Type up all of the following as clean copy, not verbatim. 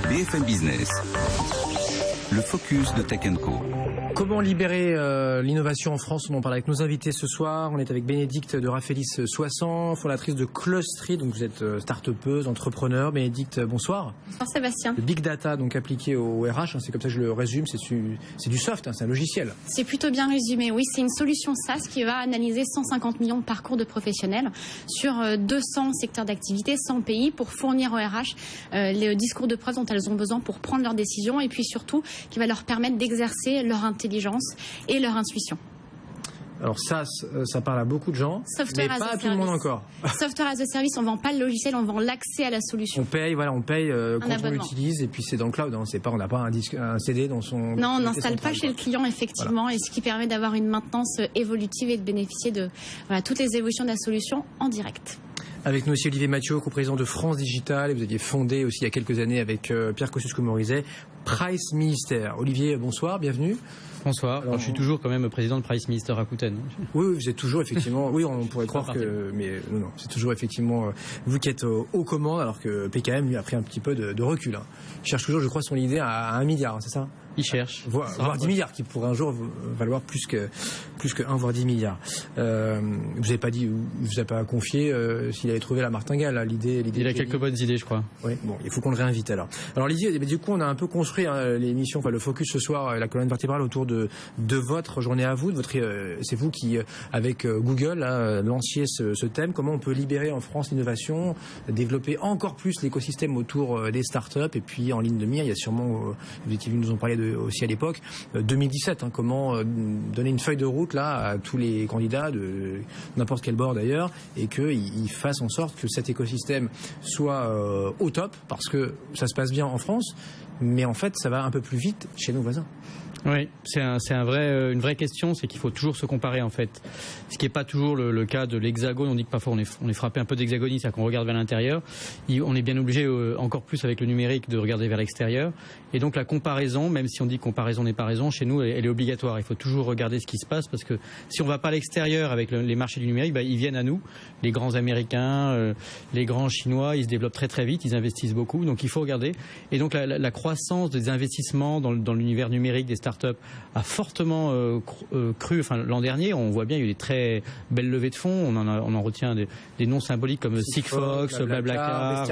BFM Business, le focus de Tech & Co. Comment libérer l'innovation en France? On en parle avec nos invités ce soir. On est avec Bénédicte de Raffelis-Soissons, fondatrice de Clostry. Donc vous êtes start-upeuse, entrepreneur. Bénédicte, bonsoir. Bonsoir Sébastien. Le big data donc appliqué au RH, c'est comme ça que je le résume, c'est du soft, c'est un logiciel. C'est plutôt bien résumé, oui. C'est une solution SaaS qui va analyser 150 millions de parcours de professionnels sur 200 secteurs d'activité, 100 pays pour fournir aux RH les discours de preuve dont elles ont besoin pour prendre leurs décisions et puis surtout qui va leur permettre d'exercer leur intelligence et leur intuition. Alors ça parle à beaucoup de gens, Software mais as pas a à tout le monde encore. Software as a service, on ne vend pas le logiciel, on vend l'accès à la solution. On paye quand abonnement. on l'utilise et puis c'est dans le cloud. On n'a pas un CD dans son... Non, on n'installe pas chez le client effectivement, voilà. Et ce qui permet d'avoir une maintenance évolutive et de bénéficier de toutes les évolutions de la solution en direct. Avec nous aussi Olivier Mathieu, coprésident de France Digital, et vous aviez fondé aussi il y a quelques années avec Pierre Kosciusko-Morizet, Price Minister. Olivier, bonsoir, bienvenue. Bonsoir. Alors, je suis toujours quand même président de Price Minister Rakuten. Oui, vous êtes toujours effectivement. Oui, on pourrait croire que, mais non, c'est toujours effectivement vous qui êtes aux commandes, alors que PKM lui a pris un petit peu de recul. Il cherche toujours, je crois, son idée à 1 milliard, c'est ça? Il cherche. Voire 10 milliards, qui pourrait un jour valoir plus que 1, voire 10 milliards. Vous n'avez pas dit, vous n'avez pas confié s'il avait trouvé la martingale, l'idée. Il a quelques bonnes idées, je crois. Oui, bon, il faut qu'on le réinvite alors. Alors Olivier, du coup, on a un peu construit l'émission, le focus ce soir, la colonne vertébrale autour de votre journée à vous, c'est vous qui, avec Google, lanciez ce thème. Comment on peut libérer en France l'innovation, développer encore plus l'écosystème autour des startups, et puis en ligne de mire, il y a sûrement, vous étiez venu nous en parler aussi à l'époque, 2017, comment donner une feuille de route là à tous les candidats de n'importe quel bord d'ailleurs, et qu'ils fassent en sorte que cet écosystème soit au top, parce que ça se passe bien en France, mais en fait ça va un peu plus vite chez nos voisins. Oui, c'est une vraie question, c'est qu'il faut toujours se comparer en fait. Ce qui n'est pas toujours le cas de l'hexagone. On dit que parfois on est frappé un peu d'hexagonisme, c'est-à-dire qu'on regarde vers l'intérieur. On est bien obligé, encore plus avec le numérique, de regarder vers l'extérieur. Et donc la comparaison, même si on dit que comparaison n'est pas raison, chez nous elle est obligatoire. Il faut toujours regarder ce qui se passe, parce que si on ne va pas à l'extérieur avec les marchés du numérique, ils viennent à nous. Les grands Américains, les grands Chinois, ils se développent très très vite, ils investissent beaucoup. Donc il faut regarder. Et donc la croissance des investissements dans l'univers numérique des startups a fortement cru. Enfin, l'an dernier, on voit bien, il y a eu des très belles levées de fonds. On en retient des noms symboliques comme Sigfox, Blablacar,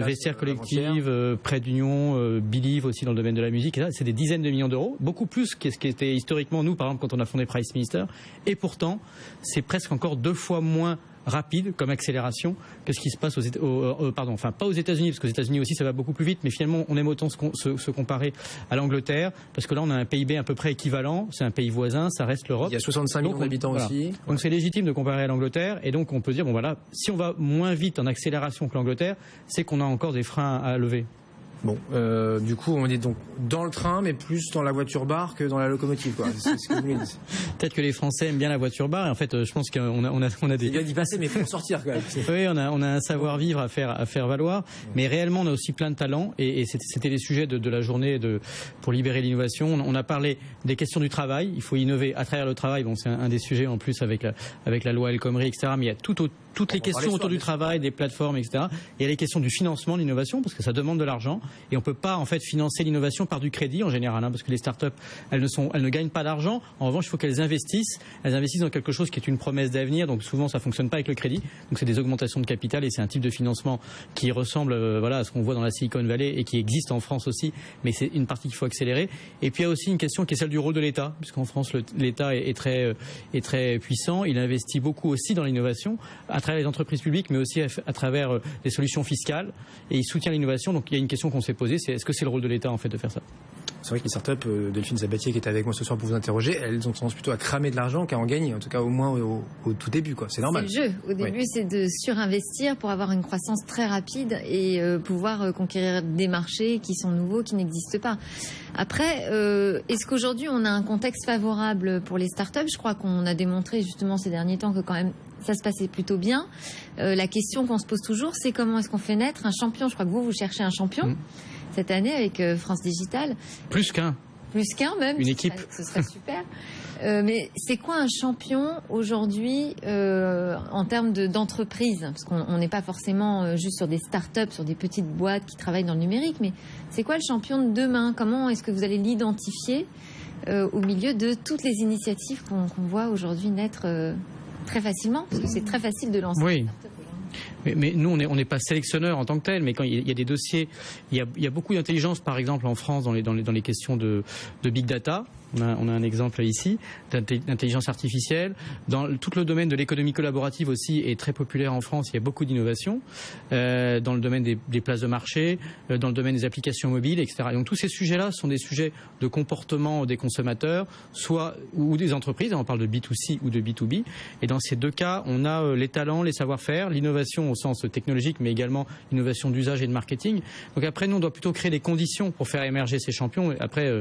Vestiaire Collective, Prêt d'Union, Believe aussi dans le domaine de la musique. Et là, c'est des dizaines de millions d'euros, beaucoup plus que ce qui était historiquement nous, par exemple, quand on a fondé Price Minister. Et pourtant, c'est presque encore 2 fois moins rapide comme accélération que ce qui se passe pas aux États-Unis, parce qu'aux États-Unis aussi ça va beaucoup plus vite, mais finalement on aime autant se comparer à l'Angleterre, parce que là on a un PIB à peu près équivalent, c'est un pays voisin, ça reste l'Europe. Il y a 65 millions d'habitants aussi. Donc c'est légitime de comparer à l'Angleterre, et donc on peut dire si on va moins vite en accélération que l'Angleterre, c'est qu'on a encore des freins à lever. Bon, du coup, on est donc dans le train, mais plus dans la voiture-bar que dans la locomotive, quoi. C'est ce que vous voulez dire. Peut-être que les Français aiment bien la voiture-bar, et en fait, je pense qu'on a des... Il vient d'y passer, mais il faut en sortir, quand même. Oui, on a un savoir-vivre à faire valoir, mais réellement, on a aussi plein de talents, et c'était les sujets de la journée pour libérer l'innovation. On a parlé des questions du travail, il faut innover à travers le travail. Bon, c'est un des sujets, en plus, avec la loi El Khomri, etc., mais il y a toutes les questions autour du travail, des plateformes, etc. Et il y a les questions du financement de l'innovation, parce que ça demande de l'argent. Et on peut pas en fait financer l'innovation par du crédit en général, parce que les startups elles ne gagnent pas d'argent. En revanche, il faut qu'elles investissent dans quelque chose qui est une promesse d'avenir. Donc souvent ça fonctionne pas avec le crédit. Donc c'est des augmentations de capital, et c'est un type de financement qui ressemble à ce qu'on voit dans la Silicon Valley et qui existe en France aussi. Mais c'est une partie qu'il faut accélérer. Et puis il y a aussi une question qui est celle du rôle de l'État, puisqu'en France l'État est très puissant. Il investit beaucoup aussi dans l'innovation à travers les entreprises publiques, mais aussi à travers des solutions fiscales. Et il soutient l'innovation. Donc il y a une question qu'on s'est posée. Est-ce que c'est le rôle de l'État en fait de faire ça? C'est vrai que les startups, Delphine Sabatier qui est avec moi ce soir pour vous interroger, elles ont tendance plutôt à cramer de l'argent qu'à en gagner, en tout cas au moins au tout début, quoi. C'est normal. C'est le jeu. Au début, c'est de surinvestir pour avoir une croissance très rapide et pouvoir conquérir des marchés qui sont nouveaux, qui n'existent pas. Après, est-ce qu'aujourd'hui on a un contexte favorable pour les startups? Je crois qu'on a démontré justement ces derniers temps que quand même ça se passait plutôt bien. La question qu'on se pose toujours, c'est comment est-ce qu'on fait naître un champion? Je crois que vous cherchez un champion cette année avec France Digital. Plus qu'un. plus qu'un même. Une équipe. Ce serait super. Mais c'est quoi un champion aujourd'hui en termes d'entreprise? Parce qu'on n'est pas forcément juste sur des start-up, sur des petites boîtes qui travaillent dans le numérique, mais c'est quoi le champion de demain? Comment est-ce que vous allez l'identifier au milieu de toutes les initiatives qu'on voit aujourd'hui naître très facilement? Parce que c'est très facile de lancer une start-up. Mais nous, on n'est pas sélectionneur en tant que tel, mais quand il y a des dossiers, il y a beaucoup d'intelligence, par exemple, en France, dans les questions de big data. On a un exemple ici d'intelligence artificielle. Dans tout le domaine de l'économie collaborative aussi est très populaire en France. Il y a beaucoup d'innovations dans le domaine des places de marché, dans le domaine des applications mobiles, etc. Et donc tous ces sujets-là sont des sujets de comportement des consommateurs, ou des entreprises. On parle de B2C ou de B2B. Et dans ces deux cas, on a les talents, les savoir-faire, l'innovation au sens technologique, mais également l'innovation d'usage et de marketing. Donc après, nous, on doit plutôt créer les conditions pour faire émerger ces champions. Après,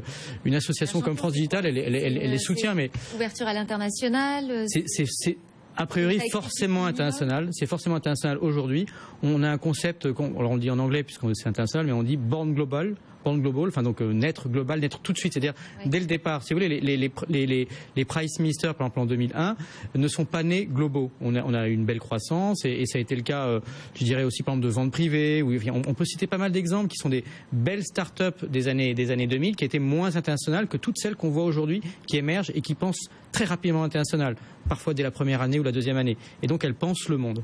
une association comme France Digital, elle les soutient, mais ouverture à l'international. C'est a priori forcément international. C'est forcément international aujourd'hui. On a un concept, alors on le dit en anglais puisque c'est international, mais on dit born global, enfin donc naître global, naître tout de suite, c'est-à-dire dès le départ. Si vous voulez, les Price Ministers, par exemple en 2001, ne sont pas nés globaux. On a une belle croissance et ça a été le cas, je dirais aussi par exemple de vente privée. On peut citer pas mal d'exemples qui sont des belles start-up des années 2000 qui étaient moins internationales que toutes celles qu'on voit aujourd'hui qui émergent et qui pensent très rapidement international, parfois dès la première année ou la deuxième année. Et donc elles pensent le monde.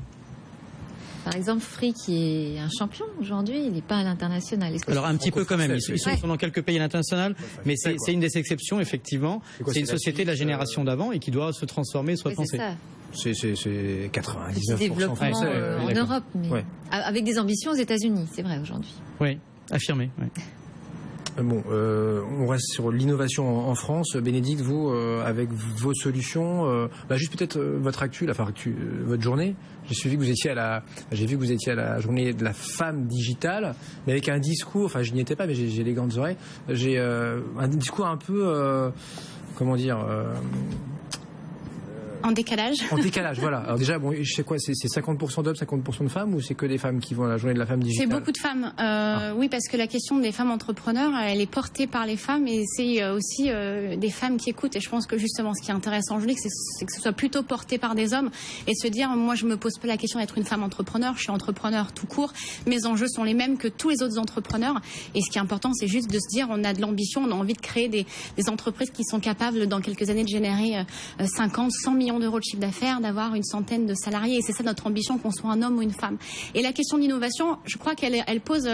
Par exemple, Free, qui est un champion aujourd'hui, il n'est pas à l'international. Alors un petit peu quand même, ils sont dans quelques pays à l'international, mais c'est une des exceptions, effectivement. C'est une société de la génération d'avant et qui doit se transformer, se repenser. C'est 99% développement français. en Europe, mais avec des ambitions aux États-Unis, c'est vrai aujourd'hui. Oui, affirmé. Oui. Bon, on reste sur l'innovation en France. Bénédicte, vous, avec vos solutions, juste peut-être votre actu, votre journée. J'ai vu que vous étiez à la journée de la femme digitale, mais avec un discours. Enfin, je n'y étais pas, mais j'ai les grandes oreilles. J'ai un discours un peu, comment dire. En décalage. En décalage, voilà. Alors déjà, bon, je sais quoi, c'est 50% d'hommes, 50% de femmes, ou c'est que des femmes qui vont à la journée de la femme digitale? C'est beaucoup de femmes. Oui, parce que la question des femmes entrepreneurs, elle est portée par les femmes et c'est aussi des femmes qui écoutent. Et je pense que justement, ce qui est intéressant aujourd'hui, c'est que ce soit plutôt porté par des hommes et se dire, moi, je me pose pas la question d'être une femme entrepreneur. Je suis entrepreneur tout court. Mes enjeux sont les mêmes que tous les autres entrepreneurs. Et ce qui est important, c'est juste de se dire, on a de l'ambition, on a envie de créer des entreprises qui sont capables, dans quelques années, de générer 50, 100 millions d'euros de chiffre d'affaires, d'avoir une centaine de salariés. Et c'est ça notre ambition, qu'on soit un homme ou une femme. Et la question d'innovation, je crois qu'elle pose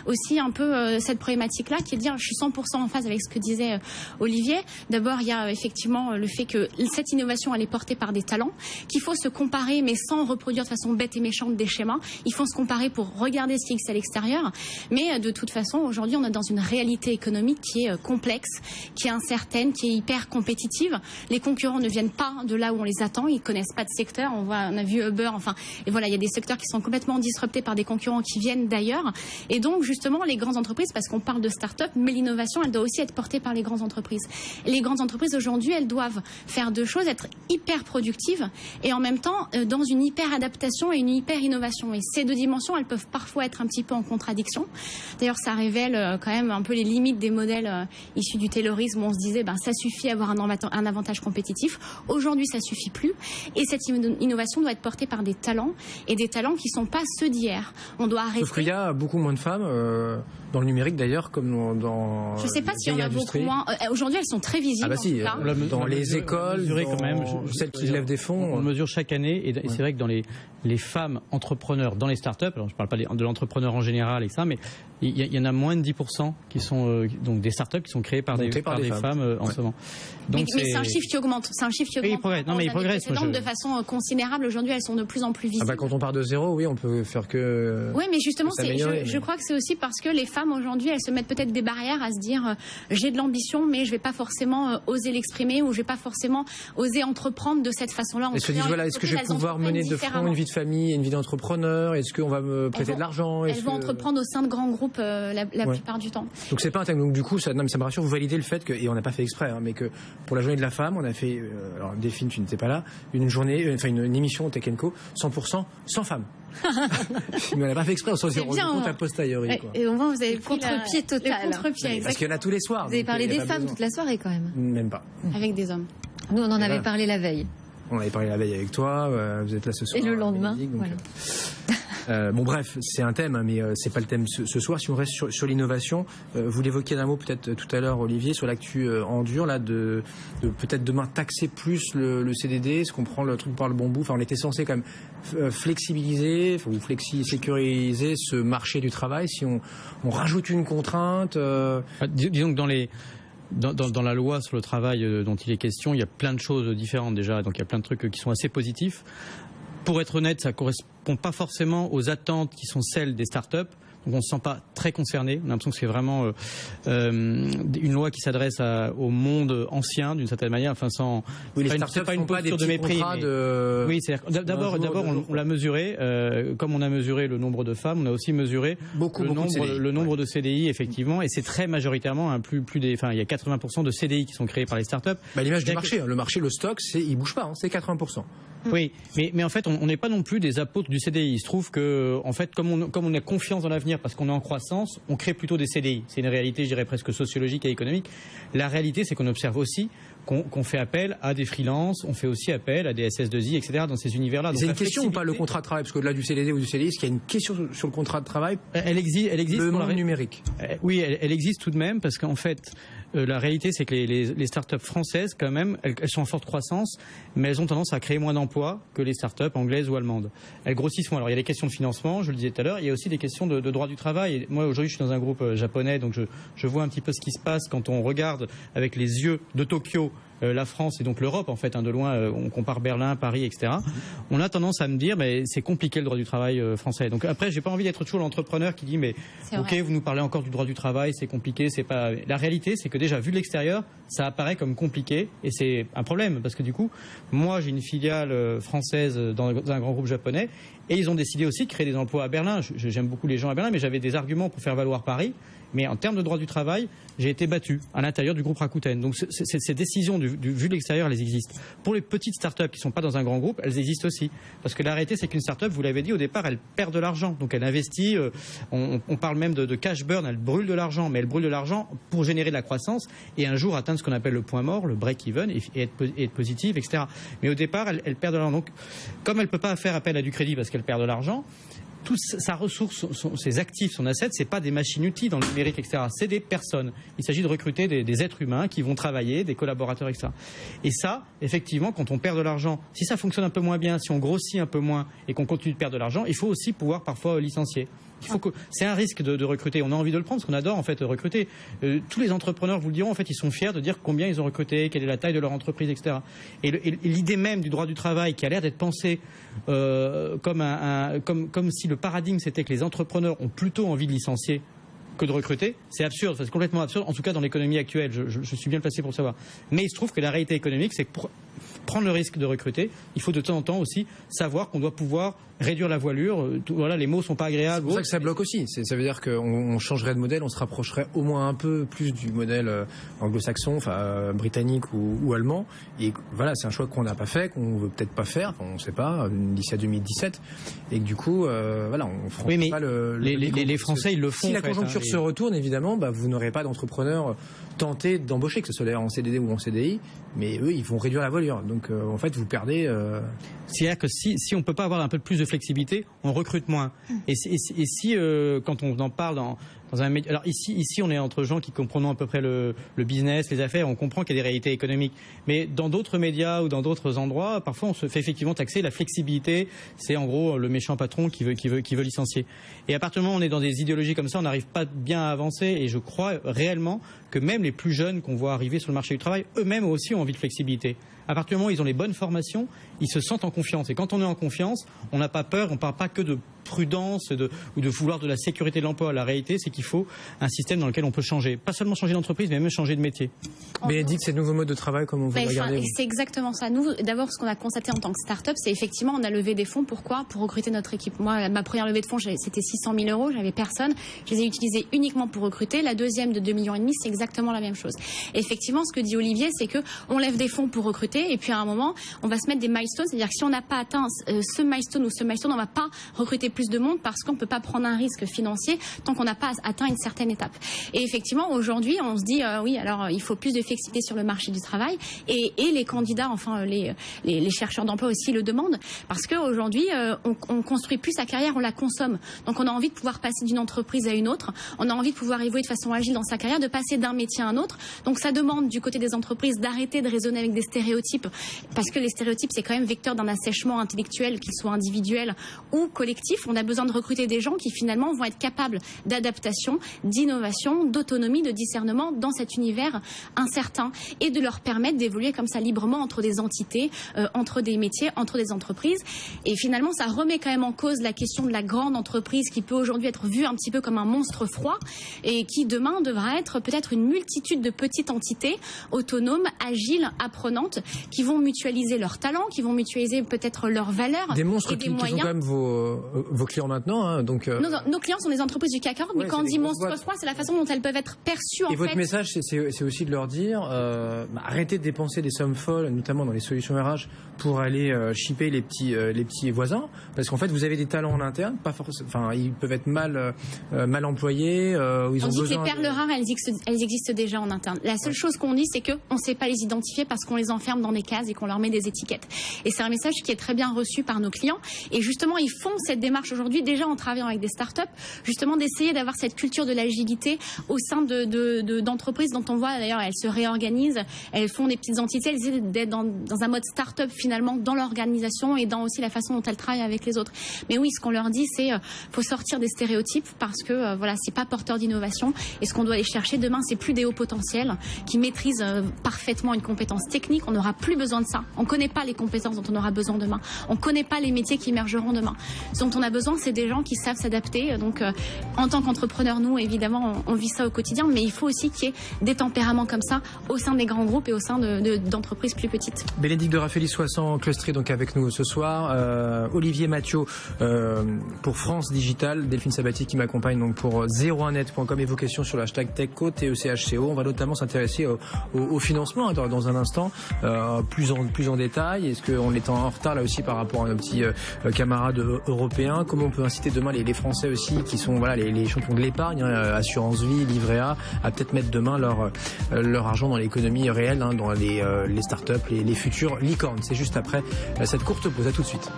aussi un peu cette problématique-là, qui est de dire, je suis 100% en phase avec ce que disait Olivier. D'abord, il y a effectivement le fait que cette innovation, elle est portée par des talents, qu'il faut se comparer, mais sans reproduire de façon bête et méchante des schémas. Il faut se comparer pour regarder ce qui existe à l'extérieur. Mais de toute façon, aujourd'hui, on est dans une réalité économique qui est complexe, qui est incertaine, qui est hyper compétitive. Les concurrents ne viennent pas de là où on les attend, ils connaissent pas de secteur. On a vu Uber, et voilà, il y a des secteurs qui sont complètement disruptés par des concurrents qui viennent d'ailleurs. Et donc, justement, les grandes entreprises, parce qu'on parle de start-up, mais l'innovation, elle doit aussi être portée par les grandes entreprises. Et les grandes entreprises, aujourd'hui, elles doivent faire deux choses, être hyper productives et en même temps, dans une hyper adaptation et une hyper innovation. Et ces deux dimensions, elles peuvent parfois être un petit peu en contradiction. D'ailleurs, ça révèle quand même un peu les limites des modèles issus du taylorisme où on se disait, ça suffit d'avoir un avantage compétitif. Aujourd'hui, ça suffit plus. Et cette innovation doit être portée par des talents, et des talents qui ne sont pas ceux d'hier. On doit arrêter. Sauf qu'il y a beaucoup moins de femmes dans le numérique d'ailleurs, comme dans. Je ne sais pas s'il y en a beaucoup moins. Aujourd'hui, elles sont très visibles. Ah bah si, dans les écoles, quand même, celles qui lèvent des fonds. On mesure chaque année, et c'est vrai que dans les femmes entrepreneurs dans les startups, alors je ne parle pas de l'entrepreneur en général et ça, mais il y en a moins de 10% qui sont donc des startups qui sont créées par des femmes en ce moment. Donc mais c'est un chiffre qui augmente. C'est un chiffre qui augmente. Il progresse. De façon considérable. Aujourd'hui, elles sont de plus en plus visibles. Quand on part de zéro, oui, on peut faire que. Oui, mais justement, je crois que c'est aussi parce que les femmes aujourd'hui, elles se mettent peut-être des barrières à se dire j'ai de l'ambition, mais je vais pas forcément oser l'exprimer, ou je vais pas forcément oser entreprendre de cette façon-là. Elles se disent est-ce que je vais pouvoir mener de front une vie de famille et une vie d'entrepreneur? Est-ce qu'on va me prêter de l'argent? Elles vont entreprendre au sein de grands groupes la plupart du temps. Donc c'est pas un thème. Donc du coup, ça me rassure. Vous validez le fait que, et on n'a pas fait exprès, hein, mais que pour la journée de la femme, on a fait, alors Delphine, tu n'étais pas là, une émission Tech & Co 100% sans femmes. Mais on n'a pas fait exprès, on s'en est rendu compte a posteriori. Et au moins vous avez le contre-pied total. Parce qu'il y en a tous les soirs. Vous avez parlé des femmes toute la soirée quand même. Même pas. Avec des hommes. Nous, on en avait parlé la veille. On avait parlé la veille avec toi, vous êtes là ce soir. Et le lendemain, bon bref, c'est un thème, mais c'est pas le thème ce soir. Si on reste sur l'innovation, vous l'évoquiez d'un mot peut-être tout à l'heure, Olivier, sur l'actu Endure, là, de peut-être demain taxer plus le CDD, est-ce qu'on prend le truc par le bon bout? Enfin, on était censé quand même flexibiliser, ou sécuriser ce marché du travail. Si on rajoute une contrainte... Disons que dans la loi sur le travail dont il est question, il y a plein de choses différentes déjà, donc il y a plein de trucs qui sont assez positifs. Pour être honnête, ça ne correspond pas forcément aux attentes qui sont celles des startups. Donc on ne se sent pas très concerné. On a l'impression que c'est vraiment une loi qui s'adresse au monde ancien d'une certaine manière. Enfin, les startups c'est pas une posture de mépris. Oui, d'abord on l'a mesuré. Comme on a mesuré le nombre de femmes, on a aussi mesuré le nombre de CDI effectivement. Et c'est très majoritairement il y a 80% de CDI qui sont créés par les startups. L'image du marché, le marché, le stock, il bouge pas, c'est 80%. Oui, mais en fait, on n'est pas non plus des apôtres du CDI. Il se trouve que, en fait, comme on a confiance dans l'avenir parce qu'on est en croissance, on crée plutôt des CDI. C'est une réalité, je dirais, presque sociologique et économique. La réalité, c'est qu'on observe aussi qu'on fait appel à des freelances, on fait aussi appel à des SS2I, etc. dans ces univers-là. C'est une question ou pas le contrat de travail? Parce qu'au-delà du CDD ou du CDI, est-ce qu'il y a une question sur le contrat de travail? Elle existe. Le monde numérique. Oui, elle existe tout de même parce qu'en fait, la réalité, c'est que les startups françaises, quand même, elles sont en forte croissance, mais elles ont tendance à créer moins d'emplois que les startups anglaises ou allemandes. Elles grossissent moins. Alors, il y a des questions de financement, je le disais tout à l'heure, il y a aussi des questions de droit du travail. Et moi, aujourd'hui, je suis dans un groupe japonais, donc je vois un petit peu ce qui se passe quand on regarde avec les yeux de Tokyo la France et donc l'Europe, en fait, de loin, on compare Berlin, Paris, etc. On a tendance à me dire, mais c'est compliqué le droit du travail français. Donc après, j'ai pas envie d'être toujours l'entrepreneur qui dit, mais ok, vous nous parlez encore du droit du travail, c'est compliqué, c'est pas. La réalité, c'est que déjà, vu de l'extérieur, ça apparaît comme compliqué et c'est un problème parce que du coup, moi, j'ai une filiale française dans un grand groupe japonais et ils ont décidé aussi de créer des emplois à Berlin. J'aime beaucoup les gens à Berlin, mais j'avais des arguments pour faire valoir Paris. Mais en termes de droit du travail, j'ai été battu à l'intérieur du groupe Rakuten. Donc ces décisions, vu de l'extérieur, elles existent. Pour les petites startups qui ne sont pas dans un grand groupe, elles existent aussi. Parce que la réalité, c'est qu'une startup, vous l'avez dit au départ, elle perd de l'argent. Donc elle investit, on parle même de cash burn, elle brûle de l'argent. Mais elle brûle de l'argent pour générer de la croissance et un jour atteindre ce qu'on appelle le point mort, le break-even, et être positive, etc. Mais au départ, elle perd de l'argent. Donc comme elle ne peut pas faire appel à du crédit parce qu'elle perd de l'argent, toute sa ressource, ses actifs, son asset, c'est pas des machines-outils dans le numérique, etc. C'est des personnes. Il s'agit de recruter des êtres humains qui vont travailler, des collaborateurs, etc. Et ça, effectivement, quand on perd de l'argent, si ça fonctionne un peu moins bien, si on grossit un peu moins et qu'on continue de perdre de l'argent, il faut aussi pouvoir parfois licencier. C'est un risque de recruter. On a envie de le prendre parce qu'on adore en fait recruter. Tous les entrepreneurs vous le diront. En fait, ils sont fiers de dire combien ils ont recruté, quelle est la taille de leur entreprise, etc. Et l'idée même du droit du travail, qui a l'air d'être pensé comme si le paradigme c'était que les entrepreneurs ont plutôt envie de licencier que de recruter, c'est absurde. C'est complètement absurde. En tout cas, dans l'économie actuelle, je suis bien placé pour le savoir. Mais il se trouve que la réalité économique, c'est que pour prendre le risque de recruter, il faut de temps en temps aussi savoir qu'on doit pouvoir réduire la voilure. Voilà, les mots sont pas agréables. C'est pour ça que ça bloque aussi. Ça veut dire qu'on changerait de modèle, on se rapprocherait au moins un peu plus du modèle anglo-saxon, enfin britannique ou allemand. Et voilà, c'est un choix qu'on n'a pas fait, qu'on veut peut-être pas faire, on ne sait pas, d'ici à 2017. Et que du coup, voilà, on franchit pas les Français, ils le font. Si la conjoncture se retourne, évidemment, vous n'aurez pas d'entrepreneurs tentés d'embaucher, que ce soit d'ailleurs en CDD ou en CDI, mais eux, ils vont réduire la voilure. Donc, en fait, vous perdez. C'est-à-dire que si on peut pas avoir un peu plus de flexibilité, on recrute moins. Et si quand on en parle dans un média, alors ici on est entre gens qui comprenons à peu près le business, les affaires, on comprend qu'il y a des réalités économiques. Mais dans d'autres médias ou dans d'autres endroits, parfois on se fait effectivement taxer. La flexibilité, c'est en gros le méchant patron qui veut licencier. Et à partir du moment où on est dans des idéologies comme ça, on n'arrive pas bien à avancer. Et je crois réellement que même les plus jeunes qu'on voit arriver sur le marché du travail, eux-mêmes aussi ont envie de flexibilité. À partir du moment où ils ont les bonnes formations, ils se sentent en confiance. Et quand on est en confiance, on n'a pas peur, on ne parle pas que de prudence ou de vouloir de la sécurité de l'emploi. La réalité, c'est qu'il faut un système dans lequel on peut changer. Pas seulement changer d'entreprise, mais même changer de métier. Bénédicte, ces nouveaux modes de travail, comment vous regardez? C'est exactement ça. Nous, d'abord, ce qu'on a constaté en tant que start-up, c'est effectivement, on a levé des fonds. Pourquoi? Pour recruter notre équipe. Moi, ma première levée de fonds, c'était 600 000 €. J'avais personne. Je les ai utilisés uniquement pour recruter. La deuxième de 2,5 millions, c'est exactement la même chose. Et effectivement, ce que dit Olivier, c'est que on lève des fonds pour recruter et puis à un moment, on va se mettre des milestones. C'est-à-dire que si on n'a pas atteint ce milestone ou ce milestone, on va pas recruter plus de monde parce qu'on peut pas prendre un risque financier tant qu'on n'a pas atteint une certaine étape. Et effectivement, aujourd'hui, on se dit, oui, alors il faut plus de flexibilité sur le marché du travail et les candidats, enfin les chercheurs d'emploi aussi le demandent parce qu'aujourd'hui, on construit plus sa carrière, on la consomme. Donc on a envie de pouvoir passer d'une entreprise à une autre, on a envie de pouvoir évoluer de façon agile dans sa carrière, de passer d'un métier à un autre. Donc ça demande du côté des entreprises d'arrêter de raisonner avec des stéréotypes parce que les stéréotypes, c'est quand même vecteur d'un assèchement intellectuel, qu'il soit individuel ou collectif. On a besoin de recruter des gens qui finalement vont être capables d'adaptation, d'innovation, d'autonomie, de discernement dans cet univers incertain et de leur permettre d'évoluer comme ça librement entre des entités, entre des métiers, entre des entreprises. Et finalement, ça remet quand même en cause la question de la grande entreprise qui peut aujourd'hui être vue un petit peu comme un monstre froid et qui demain devra être peut-être une multitude de petites entités autonomes, agiles, apprenantes, qui vont mutualiser leurs talents, qui vont mutualiser peut-être leurs valeurs. Des monstres et des qui moyens. sont quand même vos clients maintenant. Hein, donc, nos clients sont des entreprises du CAC 40, mais quand on dit monstre froid, c'est la façon dont elles peuvent être perçues. Et votre message, c'est aussi de leur dire arrêtez de dépenser des sommes folles, notamment dans les solutions RH, pour aller shipper les petits voisins, parce qu'en fait, vous avez des talents en interne, pas forcément, enfin, ils peuvent être mal employés. Ils on ont dit que besoin les perles rares, elles existent déjà en interne. La seule chose qu'on dit, c'est qu'on ne sait pas les identifier parce qu'on les enferme dans des cases et qu'on leur met des étiquettes. Et c'est un message qui est très bien reçu par nos clients. Et justement, ils font cette démarche aujourd'hui, déjà en travaillant avec des startups, justement d'essayer d'avoir cette culture de l'agilité au sein d'entreprises dont on voit d'ailleurs, elles se réorganisent, elles font des petites entités, elles essaient d'être dans un mode startup finalement dans l'organisation et dans aussi la façon dont elles travaillent avec les autres. Mais oui, ce qu'on leur dit, c'est faut sortir des stéréotypes parce que voilà, c'est pas porteur d'innovation. Et ce qu'on doit aller chercher demain, c'est plus des hauts potentiels qui maîtrisent parfaitement une compétence technique. On n'aura plus besoin de ça. On ne connaît pas les compétences dont on aura besoin demain. On ne connaît pas les métiers qui émergeront demain. Ce dont on a besoin, c'est des gens qui savent s'adapter. Donc, en tant qu'entrepreneur, nous, évidemment, on vit ça au quotidien, mais il faut aussi qu'il y ait des tempéraments comme ça au sein des grands groupes et au sein d'entreprises plus petites. Bénédicte de Raffaellis, Soissons, clustré donc avec nous ce soir. Olivier Mathieu pour France Digital, Delphine Sabatier qui m'accompagne donc pour 01net.com et vos questions sur le hashtag TechCo, TECHCO. On va notamment s'intéresser au financement dans un instant, plus en détail. Est-ce qu'on est en retard là aussi par rapport à nos petits camarades européens? Comment on peut inciter demain les Français aussi qui sont voilà les champions de l'épargne, assurance vie, livret A, à peut-être mettre demain leur argent dans l'économie réelle, dans les startups, les futures licornes. C'est juste après cette courte pause. À tout de suite.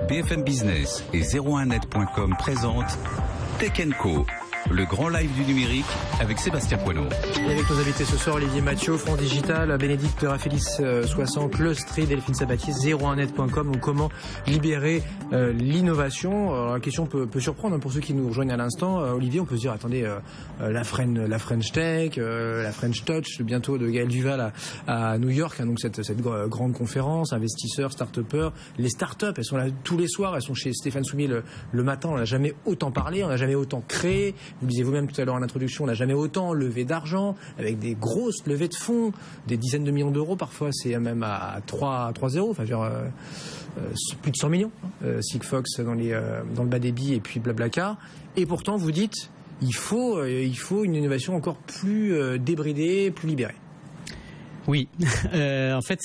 BFM Business et 01net.com présentent Tech & Co, le grand live du numérique avec Sébastien Poineau. Et avec nos invités ce soir, Olivier Mathieu, France Digital, Bénédicte de Raffaellis, Soissons, Clustré, Delphine Sabatier, 01net.com, ou comment libérer l'innovation. Alors, la question peut surprendre pour ceux qui nous rejoignent à l'instant. Olivier, on peut se dire, attendez, la French Tech, la French Touch, bientôt de Gaël Duval à New York, donc cette grande conférence, investisseurs, start-upers. Les start-up, elles sont là tous les soirs, elles sont chez Stéphane Soumier le matin, on n'a jamais autant parlé, on n'a jamais autant créé. Vous le disiez vous-même tout à l'heure en introduction, on n'a jamais autant levé d'argent, avec des grosses levées de fonds, des dizaines de millions d'euros, parfois c'est même à 3-0, enfin genre plus de 100 millions, Sigfox dans le bas débit et puis Blablacar. Et pourtant vous dites, il faut une innovation encore plus débridée, plus libérée. Oui, en fait,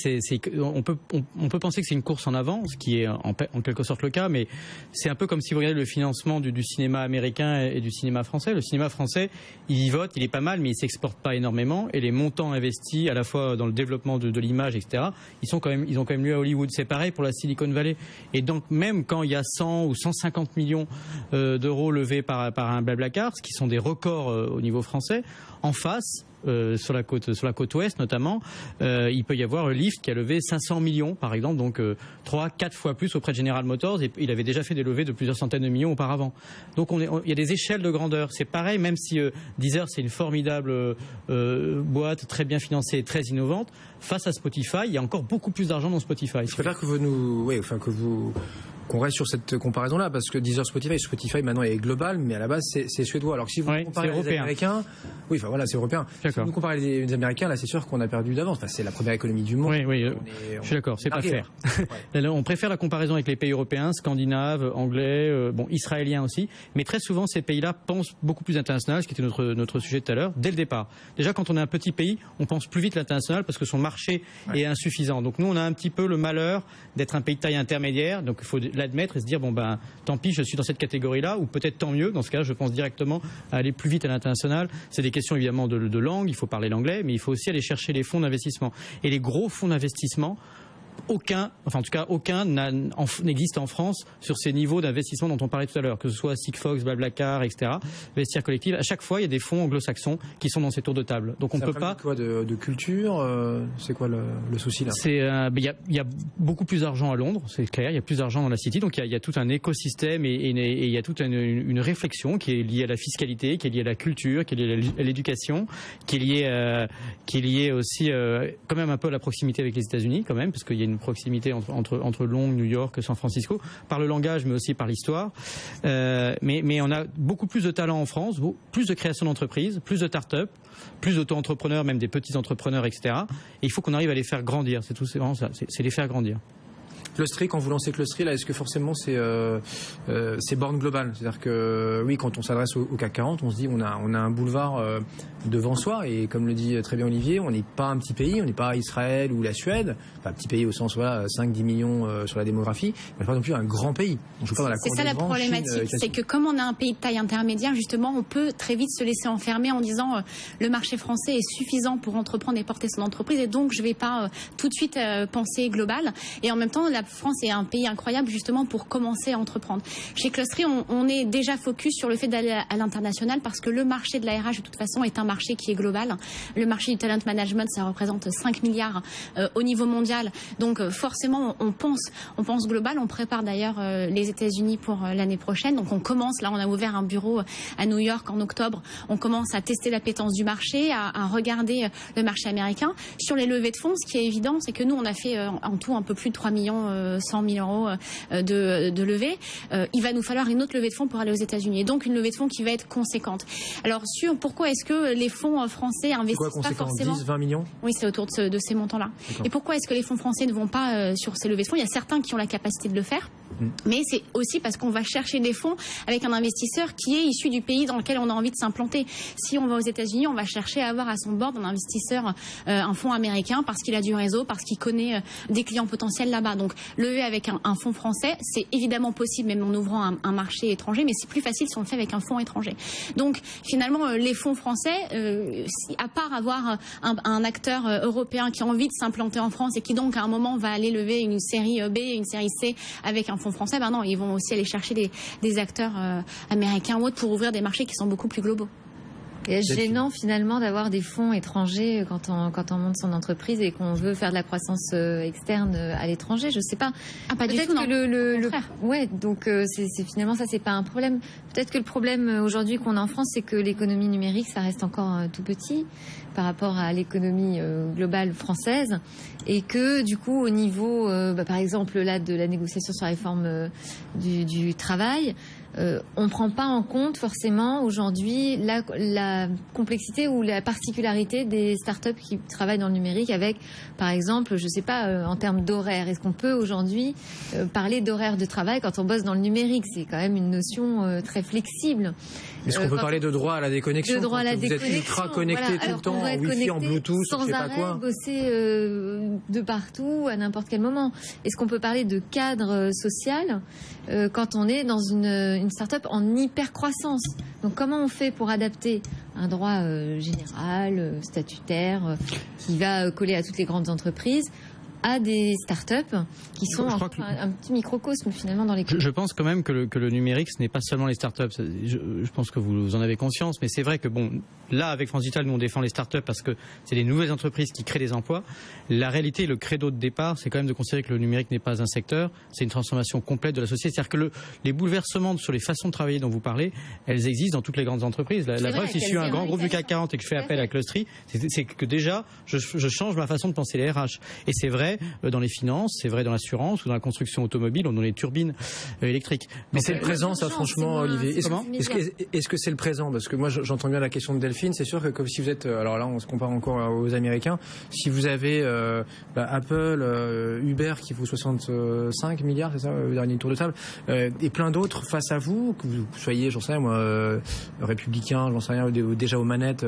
on peut penser que c'est une course en avant, ce qui est en quelque sorte le cas, mais c'est un peu comme si vous regardez le financement du cinéma américain et du cinéma français. Le cinéma français, il y vote, il est pas mal, mais il s'exporte pas énormément, et les montants investis à la fois dans le développement de l'image, etc., ils ont quand même lieu à Hollywood. C'est pareil pour la Silicon Valley. Et donc même quand il y a 100 ou 150 millions d'euros levés par un Blablacar, ce qui sont des records au niveau français, en face, sur la côte ouest notamment, il peut y avoir Lyft qui a levé 500 millions par exemple, donc 3-4 fois plus auprès de General Motors, et il avait déjà fait des levées de plusieurs centaines de millions auparavant. Donc il y a des échelles de grandeur. C'est pareil, même si Deezer c'est une formidable boîte très bien financée et très innovante, face à Spotify, il y a encore beaucoup plus d'argent dans Spotify. Je préfère que qu'on reste sur cette comparaison-là, parce que Deezer, Spotify maintenant est global, mais à la base c'est suédois. Alors que si vous comparez les Américains, oui, enfin voilà, c'est européen. Si vous comparez les Américains, là c'est sûr qu'on a perdu d'avance. Enfin, c'est la première économie du monde. Oui, je suis d'accord, c'est pas fair. On préfère la comparaison avec les pays européens, scandinaves, anglais, israéliens aussi, mais très souvent ces pays-là pensent beaucoup plus international, ce qui était notre sujet tout à l'heure, dès le départ. Déjà, quand on est un petit pays, on pense plus vite l'international parce que son marché est insuffisant. Donc nous, on a un petit peu le malheur d'être un pays de taille intermédiaire, donc il faut l'admettre et se dire tant pis, je suis dans cette catégorie-là, ou peut-être tant mieux. Dans ce cas, je pense directement à aller plus vite à l'international. C'est des questions évidemment de langue, il faut parler l'anglais, mais il faut aussi aller chercher les fonds d'investissement. Et les gros fonds d'investissement, aucun n'existe en France sur ces niveaux d'investissement dont on parlait tout à l'heure, que ce soit Sigfox, Blablacar, etc. Vestiaire collective. À chaque fois, il y a des fonds anglo-saxons qui sont dans ces tours de table. Donc on peut pas. Quoi de culture C'est quoi le souci là? Il y a beaucoup plus d'argent à Londres, c'est clair. Il y a plus d'argent dans la City, donc il y a tout un écosystème et il y a toute une réflexion qui est liée à la fiscalité, qui est liée à la culture, qui est liée à l'éducation, qui est liée aussi quand même un peu à la proximité avec les États-Unis, quand même, parce qu'il y a une proximité entre Londres, New York, San Francisco, par le langage, mais aussi par l'histoire. Mais on a beaucoup plus de talent en France, plus de création d'entreprises, plus de start-up, plus d'auto-entrepreneurs, même des petits entrepreneurs, etc. Et il faut qu'on arrive à les faire grandir. C'est vraiment ça, c'est les faire grandir. Clustery, quand vous lancez Clustery, là, est-ce que forcément c'est borne globale? C'est-à-dire que oui, quand on s'adresse au CAC 40, on se dit on a un boulevard devant soi, et comme le dit très bien Olivier, on n'est pas un petit pays, on n'est pas Israël ou la Suède, enfin petit pays au sens 5-10 millions sur la démographie, mais pas non plus un grand pays. C'est ça la problématique, c'est que comme on a un pays de taille intermédiaire, justement, on peut très vite se laisser enfermer en disant le marché français est suffisant pour entreprendre et porter son entreprise, et donc je vais pas tout de suite penser global. Et en même temps, la France est un pays incroyable justement pour commencer à entreprendre. Chez Clustery, on est déjà focus sur le fait d'aller à l'international, parce que le marché de la RH de toute façon est un marché qui est global. Le marché du talent management, ça représente 5 milliards au niveau mondial. Donc forcément, on pense global. On prépare d'ailleurs les États-Unis pour l'année prochaine. Donc on commence, là on a ouvert un bureau à New York en octobre. On commence à tester l'appétence du marché, à regarder le marché américain. Sur les levées de fonds, ce qui est évident, c'est que nous on a fait en tout un peu plus de 3 millions 100 000 euros de levée. Il va nous falloir une autre levée de fonds pour aller aux États-Unis. Et donc une levée de fonds qui va être conséquente. Alors pourquoi est-ce que les fonds français investissent pas forcément 10-20 millions? Oui, c'est autour de ces montants-là. Et pourquoi est-ce que les fonds français ne vont pas sur ces levées de fonds? Il y a certains qui ont la capacité de le faire. Mais c'est aussi parce qu'on va chercher des fonds avec un investisseur qui est issu du pays dans lequel on a envie de s'implanter. Si on va aux États-Unis, on va chercher à avoir à son board un investisseur, un fonds américain, parce qu'il a du réseau, parce qu'il connaît des clients potentiels là-bas. Donc lever avec un fonds français, c'est évidemment possible, même en ouvrant un marché étranger, mais c'est plus facile si on le fait avec un fonds étranger. Donc finalement, les fonds français, à part avoir un acteur européen qui a envie de s'implanter en France et qui donc à un moment va aller lever une série B, une série C avec un fonds français, non, ils vont aussi aller chercher des acteurs américains ou autres pour ouvrir des marchés qui sont beaucoup plus globaux. C'est gênant finalement d'avoir des fonds étrangers quand on monte son entreprise et qu'on veut faire de la croissance externe à l'étranger. Je sais pas. Pas du tout, non. Ouais, donc c'est finalement ça, c'est pas un problème. Peut-être que le problème aujourd'hui qu'on a en France, c'est que l'économie numérique, ça reste encore tout petit par rapport à l'économie globale française, et que du coup au niveau, par exemple là de la négociation sur la réforme du travail. On ne prend pas en compte forcément aujourd'hui la complexité ou la particularité des startups qui travaillent dans le numérique avec, par exemple, je ne sais pas, en termes d'horaire. Est-ce qu'on peut aujourd'hui parler d'horaire de travail quand on bosse dans le numérique? C'est quand même une notion très flexible. Est-ce qu'on peut parler de droit à la déconnexion? De droit à la déconnexion. Vous êtes ultra connecté tout le temps, en Wi-Fi, en Bluetooth, sans je sais pas arrêt, quoi. Bosser de partout, à n'importe quel moment. Est-ce qu'on peut parler de cadre social quand on est dans une start-up en hyper-croissance? Donc comment on fait pour adapter un droit général, statutaire, qui va coller à toutes les grandes entreprises, à des startups qui sont un petit microcosme finalement dans l'économie. Je pense quand même que le numérique, ce n'est pas seulement les startups. Je pense que vous en avez conscience, mais c'est vrai que bon, là avec France Digital, nous on défend les startups parce que c'est des nouvelles entreprises qui créent des emplois. La réalité, le credo de départ, c'est quand même de considérer que le numérique n'est pas un secteur, c'est une transformation complète de la société. C'est-à-dire que les bouleversements sur les façons de travailler dont vous parlez, elles existent dans toutes les grandes entreprises. La preuve, si je suis un grand groupe du CAC 40 et que je fais appel à Clustry, c'est que déjà je change ma façon de penser les RH. Et c'est vrai dans les finances, c'est vrai dans l'assurance ou dans la construction automobile ou dans les turbines électriques. Mais c'est le présent, ça, franchement, Olivier. Est-ce que c'est le présent? Parce que moi, j'entends bien la question de Delphine. C'est sûr que si vous êtes, alors là, on se compare encore aux Américains. Si vous avez Apple, Uber qui vaut 65 milliards, c'est ça, le dernier tour de table, et plein d'autres face à vous, que vous soyez, j'en sais rien, moi, républicain, j'en sais rien, déjà aux manettes,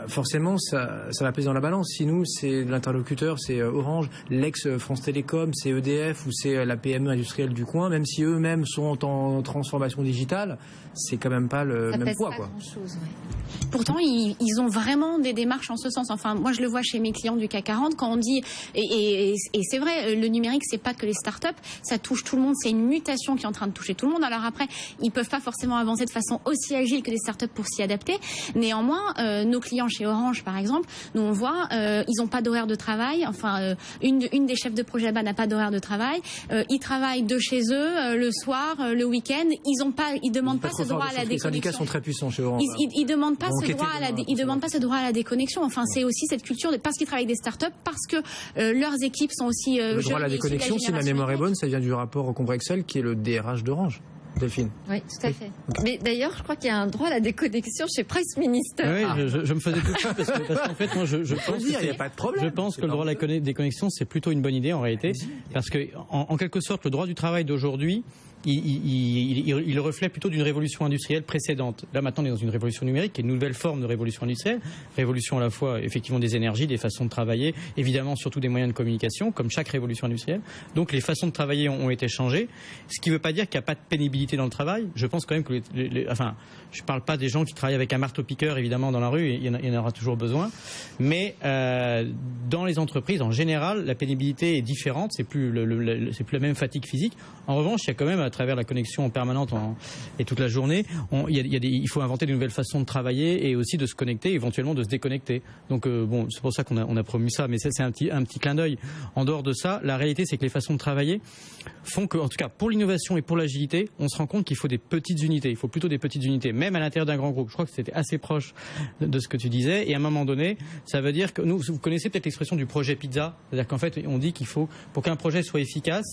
forcément, ça va peser dans la balance. Si nous, c'est l'interlocuteur, c'est Orange, l'ex-France Télécom, c'est EDF ou c'est la PME industrielle du coin, même si eux-mêmes sont en transformation digitale, c'est quand même pas le même poids, quoi. Grand-chose, ouais. Pourtant, ils ont vraiment des démarches en ce sens. Enfin, moi, je le vois chez mes clients du CAC 40 quand on dit, et c'est vrai, le numérique, c'est pas que les startups, ça touche tout le monde. C'est une mutation qui est en train de toucher tout le monde. Alors après, ils peuvent pas forcément avancer de façon aussi agile que les startups pour s'y adapter. Néanmoins, nos clients chez Orange, par exemple, nous on voit, ils ont pas d'horaire de travail. Enfin, une des chefs de projet là-bas n'a pas d'horaire de travail. Ils travaillent de chez eux le soir, le week-end. Ils demandent pas ce droit à la déconnexion. Les syndicats sont très puissants chez Orange. Ils demandent pas ce droit à la déconnexion. Enfin, c'est aussi cette culture parce qu'ils travaillent avec des startups, parce que leurs équipes sont aussi le droit à la déconnexion, si ma mémoire est bonne, ça vient du rapport au Combrexel qui est le DRH d'Orange. Delphine. Oui, tout à fait. Mais d'ailleurs, je crois qu'il y a un droit à la déconnexion chez Price Minister. Oui, je me faisais tout de suite parce qu'en fait, moi, je pense il n'y a pas de problème. Je pense que le droit à la déconnexion, c'est plutôt une bonne idée en réalité, parce que en quelque sorte, le droit du travail d'aujourd'hui, il reflète plutôt d'une révolution industrielle précédente. Là, maintenant, on est dans une révolution numérique, qui est une nouvelle forme de révolution industrielle. Révolution à la fois, effectivement, des énergies, des façons de travailler, évidemment, surtout des moyens de communication, comme chaque révolution industrielle. Donc, les façons de travailler ont été changées. Ce qui ne veut pas dire qu'il n'y a pas de pénibilité dans le travail. Je pense quand même que je ne parle pas des gens qui travaillent avec un marteau-piqueur, évidemment, dans la rue, il y en aura toujours besoin. Mais dans les entreprises, en général, la pénibilité est différente, c'est plus la même fatigue physique. En revanche, il y a quand même, à travers la connexion permanente et toute la journée, il faut inventer de nouvelles façons de travailler et aussi de se connecter, éventuellement de se déconnecter. Donc c'est pour ça qu'on a promu ça, mais ça, c'est un petit clin d'œil. En dehors de ça, la réalité, c'est que les façons de travailler font que, en tout cas, pour l'innovation et pour l'agilité, on se rend compte qu'il faut des petites unités. Il faut plutôt des petites unités, même à l'intérieur d'un grand groupe. Je crois que c'était assez proche de ce que tu disais. Et à un moment donné, ça veut dire que vous connaissez peut-être l'expression du projet pizza. C'est-à-dire qu'en fait, on dit qu'il faut, pour qu'un projet soit efficace,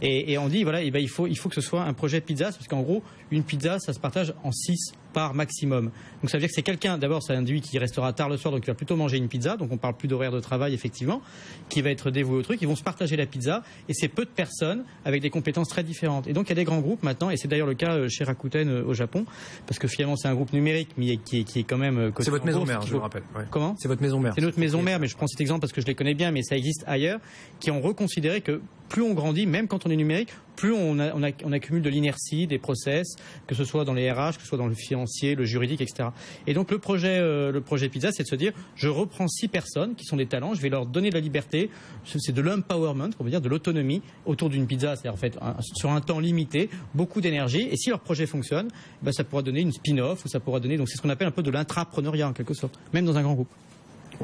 et on dit, voilà, il faut que ce soit un projet pizza, parce qu'en gros, une pizza, ça se partage en 6 parts maximum. Donc ça veut dire que c'est quelqu'un, d'abord, c'est un individu qui restera tard le soir, donc il va plutôt manger une pizza, donc on parle plus d'horaire de travail, effectivement, qui va être dévoué au truc. Ils vont se partager la pizza, et c'est peu de personnes avec des compétences très différentes. Et donc il y a des grands groupes maintenant, et c'est d'ailleurs le cas chez Rakuten au Japon, parce que finalement c'est un groupe numérique, mais qui est quand même... C'est votre maison mère, je le rappelle. Ouais. Comment ? C'est votre maison mère. C'est notre maison mère, mais je prends cet exemple parce que je les connais bien, mais ça existe ailleurs, qui ont reconsidéré que plus on grandit, même quand on est numérique, plus on accumule de l'inertie, des process, que ce soit dans les RH, que ce soit dans le financier, le juridique, etc. Et donc le projet Pizza, c'est de se dire, je reprends 6 personnes qui sont des talents, je vais leur donner de la liberté, c'est de l'empowerment, on va dire de l'autonomie autour d'une pizza, c'est-à-dire en fait sur un temps limité, beaucoup d'énergie, et si leur projet fonctionne, ça pourra donner une spin-off, ou ça pourra donner, donc c'est ce qu'on appelle un peu de l'intrapreneuriat en quelque sorte, même dans un grand groupe.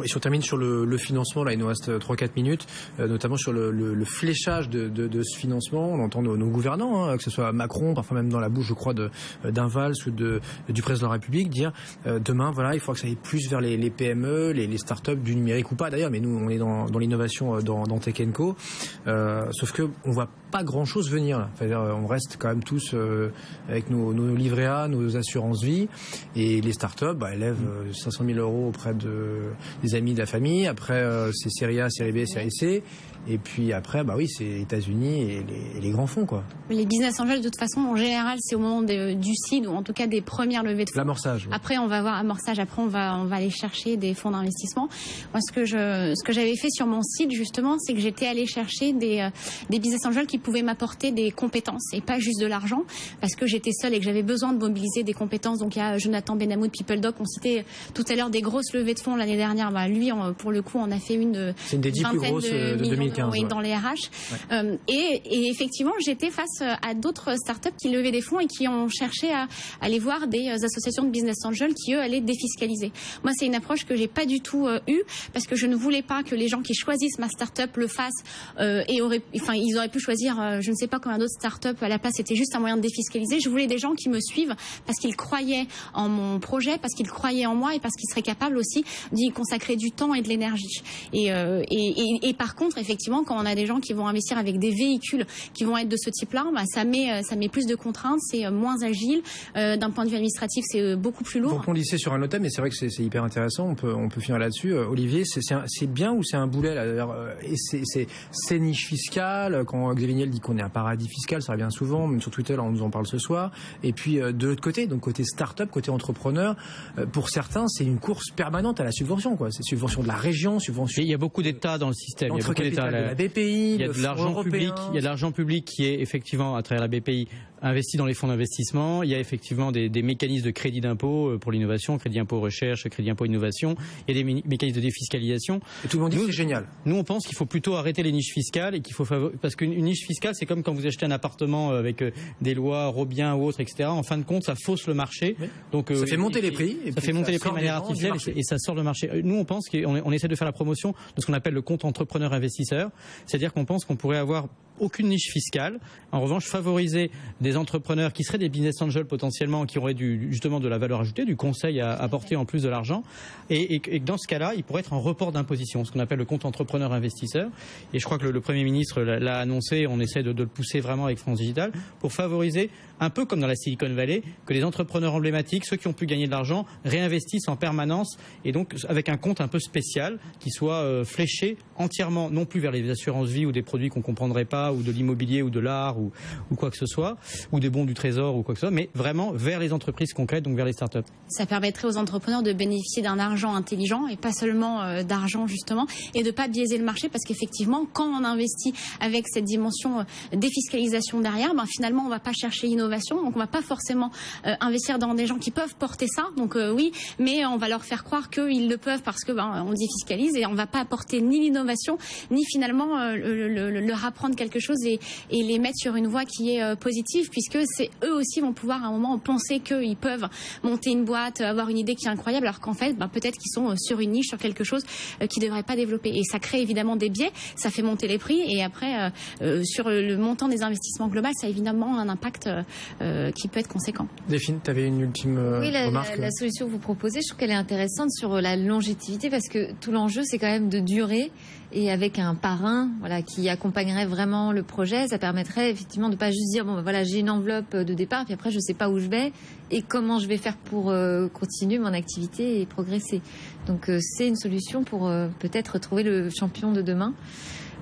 Et si on termine sur le financement, là il nous reste 3-4 minutes, notamment sur le fléchage de ce financement. On entend nos gouvernants, que ce soit Macron, parfois même dans la bouche, je crois, d'un Valls ou du président de la République, dire demain, voilà, il faudra que ça aille plus vers les PME, les startups du numérique ou pas d'ailleurs, mais nous on est dans l'innovation dans Tech & Co. Sauf que on voit pas grand-chose venir là. Enfin, on reste quand même tous avec nos livrets A, nos assurances vie, et les startups, elles lèvent 500 000 € auprès des amis de la famille. Après, c'est série A, série B, série C. Et puis après, oui, c'est États-Unis et les grands fonds, quoi. Les business angels, de toute façon, en général, c'est au moment du seed, ou en tout cas des premières levées de fonds. L'amorçage. Ouais. Après, on va voir amorçage. Après, on va aller chercher des fonds d'investissement. Moi, ce que j'avais fait sur mon site, justement, c'est que j'étais allée chercher des business angels qui pouvaient m'apporter des compétences et pas juste de l'argent, parce que j'étais seule et que j'avais besoin de mobiliser des compétences. Donc, il y a Jonathan Benamou de PeopleDoc. On citait tout à l'heure des grosses levées de fonds l'année dernière. Lui, pour le coup, on a fait une c'est une des 10 plus grosses de 2015. 2015, oui, dans les RH. Ouais. Et effectivement, j'étais face à d'autres startups qui levaient des fonds et qui ont cherché à aller voir des associations de business angels qui, eux, allaient défiscaliser. Moi, c'est une approche que j'ai pas du tout eue parce que je ne voulais pas que les gens qui choisissent ma startup le fassent et ils auraient pu choisir, je ne sais pas combien d'autres startups à la place. C'était juste un moyen de défiscaliser. Je voulais des gens qui me suivent parce qu'ils croyaient en mon projet, parce qu'ils croyaient en moi et parce qu'ils seraient capables aussi d'y consacrer du temps et de l'énergie. Et par contre, effectivement, quand on a des gens qui vont investir avec des véhicules qui vont être de ce type-là, bah, ça met plus de contraintes, c'est moins agile. D'un point de vue administratif, c'est beaucoup plus lourd. Donc on lissait sur un autre thème, mais c'est vrai que c'est hyper intéressant. On peut finir là-dessus. Olivier, c'est bien ou c'est un boulet là, et c'est niche fiscale. Quand Xavier Niel dit qu'on est un paradis fiscal, ça revient souvent, même sur Twitter, on nous en parle ce soir. Et puis de l'autre côté, donc côté start-up, côté entrepreneur, pour certains, c'est une course permanente à la subvention, quoi. C'est subvention de la région, subvention. Il y a beaucoup d'États dans le système. Il y a beaucoup d'États. De la BPI, il y a de l'argent public. Il y a de l'argent public qui est effectivement à travers la BPI investi dans les fonds d'investissement. Il y a effectivement des mécanismes de crédit d'impôt pour l'innovation, crédit impôt recherche, crédit impôt innovation. Il y a des mécanismes de défiscalisation. Et tout le monde dit que c'est génial. Nous, on pense qu'il faut plutôt arrêter les niches fiscales et qu'il faut parce qu'une niche fiscale, c'est comme quand vous achetez un appartement avec des lois Robien ou autres, etc. En fin de compte, ça fausse le marché. Oui. Donc ça fait monter les prix. Ça fait monter les prix de manière artificielle et ça sort le marché. Nous, on pense qu'on essaie de faire la promotion de ce qu'on appelle le compte entrepreneur investisseur. C'est-à-dire qu'on pense qu'on pourrait avoir aucune niche fiscale. En revanche, favoriser des entrepreneurs qui seraient des business angels potentiellement, qui auraient justement de la valeur ajoutée, du conseil à apporter en plus de l'argent. Et dans ce cas-là, il pourrait être en report d'imposition, ce qu'on appelle le compte entrepreneur investisseur. Et je crois que le Premier ministre l'a annoncé, on essaie de le pousser vraiment avec France Digital pour favoriser, un peu comme dans la Silicon Valley, que les entrepreneurs emblématiques, ceux qui ont pu gagner de l'argent, réinvestissent en permanence et donc avec un compte un peu spécial qui soit fléché entièrement, non plus vers les assurances vie ou des produits qu'on ne comprendrait pas, ou de l'immobilier ou de l'art ou quoi que ce soit, ou des bons du trésor ou quoi que ce soit, mais vraiment vers les entreprises concrètes, donc vers les startups. Ça permettrait aux entrepreneurs de bénéficier d'un argent intelligent et pas seulement d'argent justement, et de pas biaiser le marché parce qu'effectivement, quand on investit avec cette dimension défiscalisation derrière, ben finalement on va pas chercher l'innovation, donc on va pas forcément investir dans des gens qui peuvent porter ça, donc oui, mais on va leur faire croire qu'ils le peuvent parce que on défiscalise et on va pas apporter ni l'innovation ni finalement leur apprendre quelque chose et les mettre sur une voie qui est positive, puisque c'est eux aussi vont pouvoir à un moment penser qu'ils peuvent monter une boîte, avoir une idée qui est incroyable, alors qu'en fait peut-être qu'ils sont sur une niche, sur quelque chose qu'ils ne devraient pas développer, et ça crée évidemment des biais, ça fait monter les prix, et après sur le montant des investissements global, ça a évidemment un impact qui peut être conséquent. Delphine, tu avais une ultime remarque? La solution que vous proposez, je trouve qu'elle est intéressante sur la longévité, parce que tout l'enjeu c'est quand même de durer, et avec un parrain qui accompagnerait vraiment le projet, ça permettrait effectivement de ne pas juste dire j'ai une enveloppe de départ, puis après je ne sais pas où je vais et comment je vais faire pour continuer mon activité et progresser. Donc c'est une solution pour peut-être trouver le champion de demain,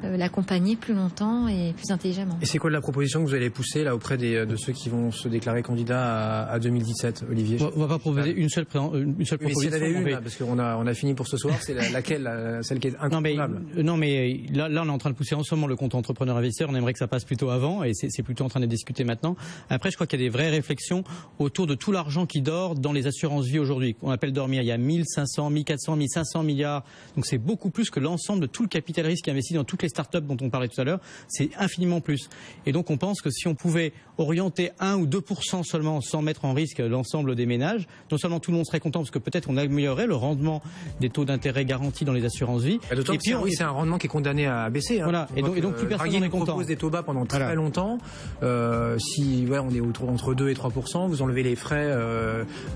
l'accompagner plus longtemps et plus intelligemment. Et c'est quoi la proposition que vous allez pousser là auprès de ceux qui vont se déclarer candidats à 2017, Olivier? On va pas proposer une seule proposition. Mais si avait une, parce qu'on a fini pour ce soir, c'est laquelle, celle qui est incontournable? Non mais là on est en train de pousser en ce moment le compte entrepreneur investisseur. On aimerait que ça passe plutôt avant, et c'est plutôt en train de discuter maintenant. Après, je crois qu'il y a des vraies réflexions autour de tout l'argent qui dort dans les assurances vie aujourd'hui, qu'on appelle dormir. Il y a 1500, 1400, 1500 milliards. Donc c'est beaucoup plus que l'ensemble de tout le capital risque investi dans toutes les startups dont on parlait tout à l'heure, c'est infiniment plus. Et donc on pense que si on pouvait orienter 1 ou 2% seulement sans mettre en risque l'ensemble des ménages, non seulement tout le monde serait content parce que peut-être on améliorerait le rendement des taux d'intérêt garantis dans les assurances vie. Et puis c'est un rendement qui est condamné à baisser. Voilà. Et donc plus personne n'est content. Propose des taux bas pendant très longtemps. Si on est entre 2 et 3%, vous enlevez les frais,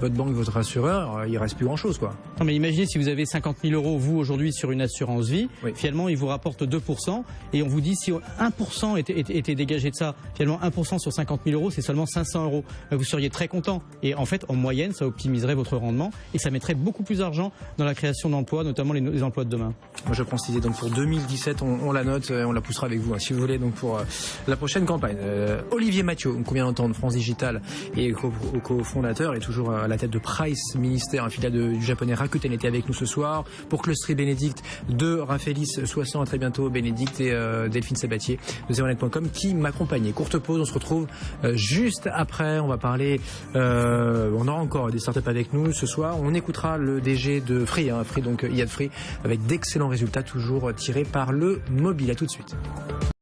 votre banque, votre assureur, il reste plus grand-chose, quoi. Non mais imaginez si vous avez 50 000 euros vous aujourd'hui sur une assurance vie, finalement il vous rapporte 2%. Et on vous dit si 1% était dégagé de ça, finalement 1% sur 50 000 euros, c'est seulement 500 euros. Vous seriez très content. Et en fait, en moyenne, ça optimiserait votre rendement et ça mettrait beaucoup plus d'argent dans la création d'emplois, notamment les emplois de demain. Moi, je pense l'idée. Donc pour 2017, on la note, on la poussera avec vous, si vous voulez, donc pour la prochaine campagne. Olivier Mathieu, qu'on vient d'entendre, France Digital et cofondateur, est toujours à la tête de Price Ministère, un filiale du japonais Rakuten, était avec nous ce soir. Pour Clustery Bénédicte de Raphaëlis Soissons, à très bientôt. Bénédicte. Bénédicte et Delphine Sabatier de 0net.com qui m'accompagnaient. Courte pause, on se retrouve juste après. On va parler, on aura encore des startups avec nous ce soir. On écoutera le DG de Free, donc Iyad Free, avec d'excellents résultats toujours tirés par le mobile. À tout de suite.